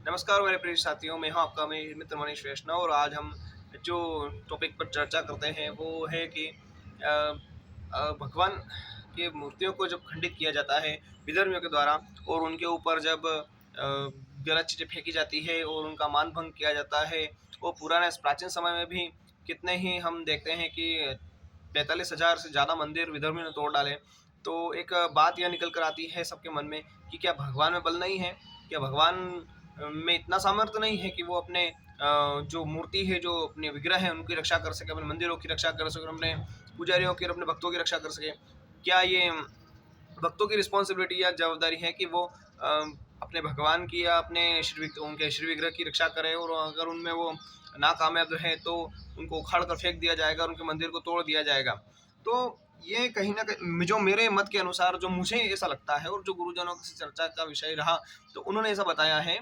नमस्कार मेरे प्रिय साथियों, मैं हूं आपका मित्र मनीष वैष्णव और आज हम जो टॉपिक पर चर्चा करते हैं वो है कि अ भगवान की मूर्तियों को जब खंडित किया जाता है विधर्मियों के द्वारा और उनके ऊपर जब गलत चीज़ें फेंकी जाती है और उनका मान भंग किया जाता है। वो पुराने प्राचीन समय में भी कितने ही हम देखते हैं कि 45,000 से ज़्यादा मंदिर विधर्मियों ने तोड़ डाले। तो एक बात यह निकल कर आती है सबके मन में कि क्या भगवान में बल नहीं है? क्या भगवान में इतना सामर्थ्य नहीं है कि वो अपने जो मूर्ति है, जो अपने विग्रह हैं, उनकी रक्षा कर सके, अपने मंदिरों की रक्षा कर सके, अपने पुजारियों की और अपने भक्तों की रक्षा कर सके? क्या ये भक्तों की रिस्पॉन्सिबिलिटी या जवाबदारी है कि वो अपने भगवान की या अपने उनके श्री विग्रह की रक्षा करें और अगर उनमें वो नाकामयाब रहे तो उनको उखाड़ कर फेंक दिया जाएगा और उनके मंदिर को तोड़ दिया जाएगा। तो ये कहीं न कहीं जो मेरे मत के अनुसार जो मुझे ऐसा लगता है और जो गुरुजनों की चर्चा का विषय रहा, तो उन्होंने ऐसा बताया है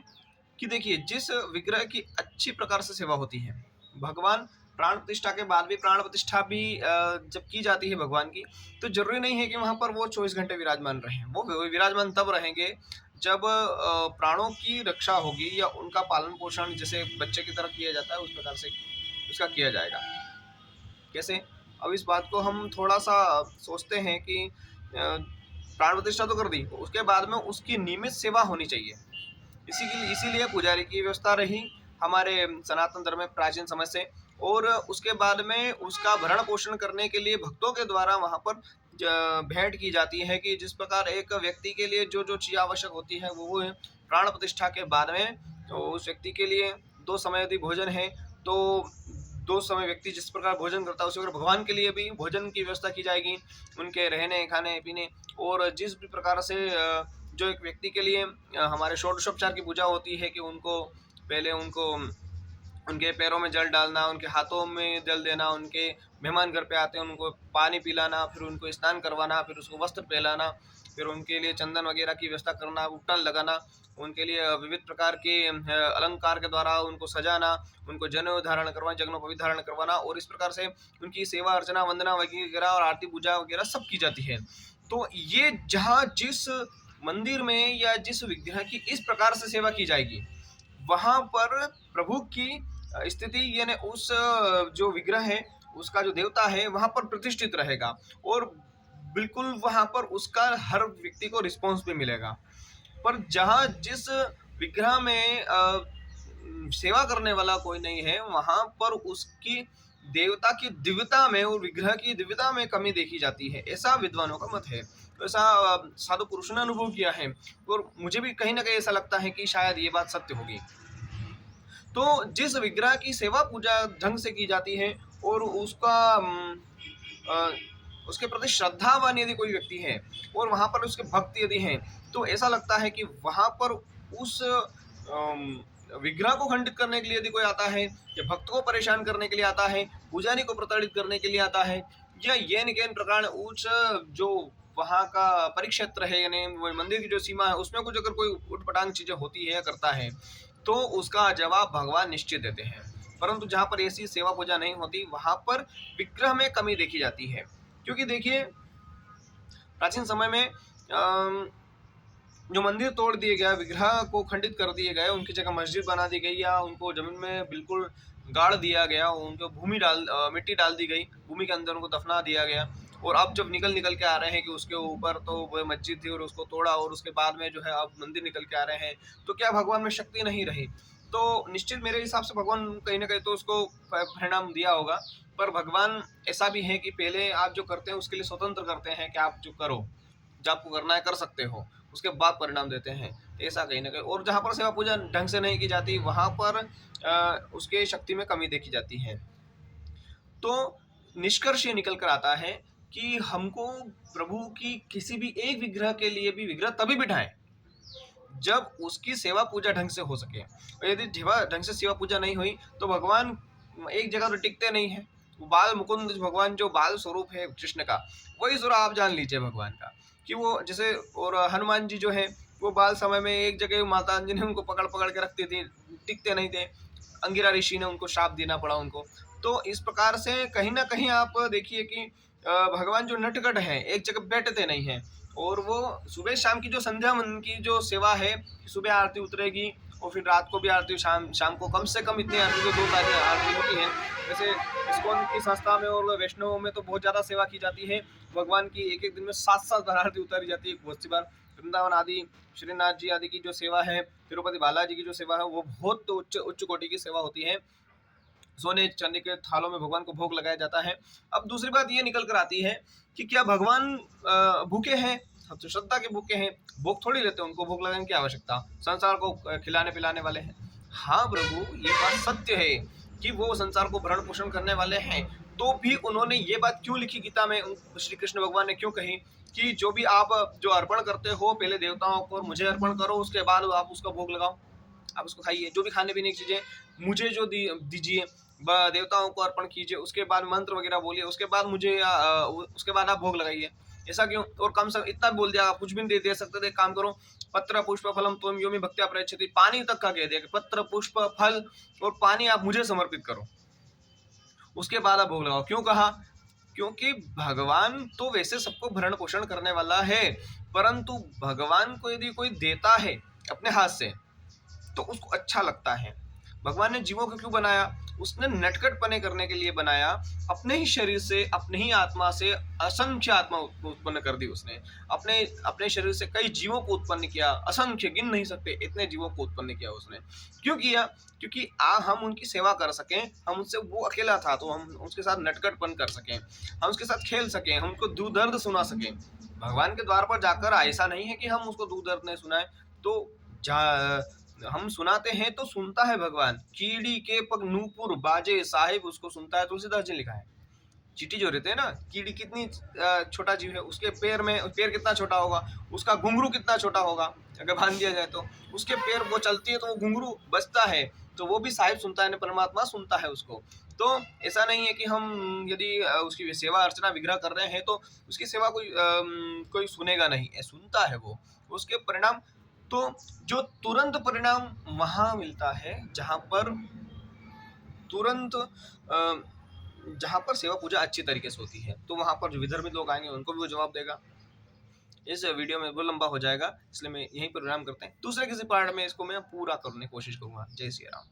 कि देखिए जिस विग्रह की अच्छी प्रकार से सेवा होती है, भगवान प्राण प्रतिष्ठा के बाद भी प्राण प्रतिष्ठा भी जब की जाती है भगवान की, तो ज़रूरी नहीं है कि वहाँ पर वो 24 घंटे विराजमान रहें। वो विराजमान तब रहेंगे जब प्राणों की रक्षा होगी या उनका पालन-पोषण जैसे बच्चे की तरह किया जाता है, उस प्रकार से उसका किया जाएगा। कैसे? अब इस बात को हम थोड़ा-सा सोचते हैं कि प्राण प्रतिष्ठा तो कर दी, उसके बाद में उसकी नियमित सेवा होनी चाहिए। इसीलिए पुजारी की व्यवस्था रही हमारे सनातन धर्म में प्राचीन समय से और उसके बाद में उसका भरण पोषण करने के लिए भक्तों के द्वारा वहाँ पर भेंट की जाती है कि जिस प्रकार एक व्यक्ति के लिए जो जो चीज़ आवश्यक होती है वो है प्राण प्रतिष्ठा के बाद में। तो उस व्यक्ति के लिए दो समय यदि भोजन है तो दो समय व्यक्ति जिस प्रकार भोजन करता है उसी प्रकार भगवान के लिए भी भोजन की व्यवस्था की जाएगी, उनके रहने खाने पीने और जिस भी प्रकार से जो एक व्यक्ति के लिए हमारे षोडशोपचार की पूजा होती है कि उनको पहले उनको उनके पैरों में जल डालना, उनके हाथों में जल देना, उनके मेहमान घर पे आते हैं उनको पानी पिलाना, फिर उनको स्नान करवाना, फिर उसको वस्त्र पहनाना, फिर उनके लिए चंदन वगैरह की व्यवस्था करना, उपटन लगाना, उनके लिए विविध प्रकार के अलंकार के द्वारा उनको सजाना, उनको जनेऊ धारण करवाना, जगनोपवीत धारण करवाना और इस प्रकार से उनकी सेवा अर्चना, वंदना वगैरह और आरती पूजा वगैरह सब की जाती है। तो ये जहाँ जिस मंदिर में या जिस विग्रह की इस प्रकार से सेवा की जाएगी, वहाँ पर प्रभु की स्थिति यानी उस जो विग्रह है, उसका जो देवता है, वहाँ पर प्रतिष्ठित रहेगा और बिल्कुल वहाँ पर उसका हर व्यक्ति को रिस्पॉन्स भी मिलेगा। पर जहाँ जिस विग्रह में सेवा करने वाला कोई नहीं है, वहाँ पर उसकी देवता की दिव्यता में और विग्रह की दिव्यता में कमी देखी जाती है, ऐसा विद्वानों का मत है। तो ऐसा साधु पुरुषों ने अनुभव किया है और मुझे भी कहीं न कहीं ऐसा लगता है कि शायद ये बात सत्य होगी। तो जिस विग्रह की सेवा पूजा ढंग से की जाती है और उसका अ, उसके प्रति श्रद्धावान यदि कोई व्यक्ति है और वहाँ पर उसके भक्त यदि हैं, तो ऐसा लगता है कि वहाँ पर उस विग्रह को खंडित करने के लिए यदि कोई आता है या भक्त को परेशान करने के लिए आता है, पुजारी को प्रताड़ित करने के लिए आता है या ये निकेन प्रकार उस जो वहाँ का परिक्षेत्र है यानी वो मंदिर की जो सीमा है उसमें कुछ अगर कोई उटपटांग चीज़ें होती है या करता है, तो उसका जवाब भगवान निश्चित देते हैं। परंतु जहाँ पर ऐसी सेवा पूजा नहीं होती, वहाँ पर विग्रह में कमी देखी जाती है। क्योंकि देखिए, प्राचीन समय में जो मंदिर तोड़ दिए गए, विग्रह को खंडित कर दिए गए, उनकी जगह मस्जिद बना दी गई या उनको ज़मीन में बिल्कुल गाड़ दिया गया, उनको मिट्टी डाल दी गई, भूमि के अंदर उनको दफना दिया गया और अब जब निकल के आ रहे हैं कि उसके ऊपर तो वो मस्जिद थी और उसको तोड़ा और उसके बाद में जो है अब मंदिर निकल के आ रहे हैं, तो क्या भगवान में शक्ति नहीं रही? तो निश्चित मेरे हिसाब से भगवान कहीं न कहीं तो उसको परिणाम दिया होगा, पर भगवान ऐसा भी है कि पहले आप जो करते हैं उसके लिए स्वतंत्र करते हैं कि आप जो करो, जो आपको करना है कर सकते हो, उसके बाद परिणाम देते हैं। ऐसा कहीं न कहीं और जहाँ पर सेवा पूजा ढंग से नहीं की जाती, वहाँ पर उसके शक्ति में कमी देखी जाती है। तो निष्कर्ष ये निकल कर आता है कि हमको प्रभु की किसी भी एक विग्रह के लिए भी विग्रह तभी बिठाएँ, जब उसकी सेवा पूजा ढंग से हो सके और यदि ढंग से सेवा पूजा नहीं हुई, तो भगवान एक जगह तो टिकते नहीं हैं। वो बाल मुकुंद भगवान जो बाल स्वरूप है कृष्ण का, वही स्वरूप आप जान लीजिए भगवान का कि वो जैसे और हनुमान जी जो है, वो बाल समय में एक जगह माता जी ने उनको पकड़-पकड़ के रखती थी, टिकते नहीं थे। अंगिरा ऋषि ने उनको श्राप देना पड़ा उनको। तो इस प्रकार से कहीं न कहीं आप देखिए कि भगवान जो नटखट हैं, एक जगह बैठते नहीं हैं और वो सुबह शाम की जो संध्या मन की जो सेवा है, सुबह आरती उतरेगी और फिर रात को भी आरती, शाम शाम को कम से कम इतनी आरती, तो 2 तारी आरती होती है। वैसे इस्कॉन की संस्था में और वैष्णव में तो बहुत ज़्यादा सेवा की जाती है भगवान की। एक एक दिन में 7-7 बार आरती उतारी जाती है बहुत सी बार। वृंदावन आदि, श्रीनाथ जी आदि की जो सेवा है, तिरुपति बालाजी की जो सेवा है, वो बहुत उच्च उच्च कोटि की सेवा होती है। सोने चांदी के थालों में भगवान को भोग लगाया जाता है। अब दूसरी बात ये निकल कर आती है कि क्या भगवान भूखे हैं? हम तो श्रद्धा के भूखे हैं, भोग थोड़ी लेते हैं, उनको भोग लगाने की आवश्यकता, संसार को खिलाने पिलाने वाले हैं। हाँ प्रभु, ये बात सत्य है कि वो संसार को भरण पोषण करने वाले हैं, तो भी उन्होंने ये बात क्यों लिखी गीता में, श्री कृष्ण भगवान ने क्यों कही कि जो भी आप जो अर्पण करते हो पहले देवताओं को और मुझे अर्पण करो, उसके बाद आप उसका भोग लगाओ, आप उसको खाइए। जो भी खाने पीने की चीजें मुझे जो दीजिए, देवताओं को अर्पण कीजिए, उसके बाद मंत्र वगैरह बोलिए, उसके बाद मुझे उसके बाद आप भोग लगाइए। ऐसा क्यों? और कम से इतना बोल दिया, आप कुछ भी नहीं दे सकते थे, काम करो, पत्र पुष्प फलम त्वं यो मे भक्त्या प्रयच्छति, पानी तक का कह दिया कि पत्र पुष्प फल और पानी आप मुझे समर्पित करो, उसके बाद आप भोग लगाओ। क्यों कहा? क्योंकि भगवान तो वैसे सबको भरण पोषण करने वाला है, परंतु भगवान को यदि कोई देता है अपने हाथ से तो उसको अच्छा लगता है। भगवान ने जीवों को क्यों बनाया? उसने नटखटपने करने के लिए बनाया। अपने ही शरीर से, अपने ही आत्मा से असंख्य आत्मा उत्पन्न कर दी उसने। अपने अपने शरीर से कई जीवों को उत्पन्न किया, असंख्य, गिन नहीं सकते इतने जीवों को उत्पन्न किया उसने। क्यों किया? क्योंकि हम उनकी सेवा कर सकें, हम उनसे, वो अकेला था तो हम उसके साथ नटखटपन कर सकें, हम उसके साथ खेल सकें, हम उनको दुख दर्द सुना सकें। भगवान के द्वार पर जाकर ऐसा नहीं है कि हम उसको दुख दर्द नहीं सुनाए, तो हम सुनाते हैं तो सुनता है भगवान। कीड़ी के पग नूपुर बाजे साहिब उसको सुनता है, तुलसीदास जी लिखा है। चींटी जो रहते हैं ना, कीड़ी कितनी छोटा जीव है, उसके पैर कितना छोटा होगा, उसका घुंघरू कितना छोटा होगा, अगर बांध दिया जाए तो उसके पैर, वो चलती है तो वो घुंघरू बजता है, तो वो भी साहिब सुनता है, परमात्मा सुनता है उसको। तो ऐसा नहीं है कि हम यदि उसकी सेवा अर्चना विग्रह कर रहे हैं तो उसकी सेवा कोई सुनेगा नहीं, सुनता है वो, उसके परिणाम। तो जो तुरंत परिणाम वहां मिलता है जहां पर तुरंत जहां पर सेवा पूजा अच्छी तरीके से होती है, तो वहां पर जो विधर्मी लोग आएंगे उनको भी वो जवाब देगा। इस वीडियो में वो लंबा हो जाएगा, इसलिए मैं यहीं पर विराम करते हैं। दूसरे किसी पार्ट में इसको मैं पूरा करने की कोशिश करूंगा। जय श्री राम।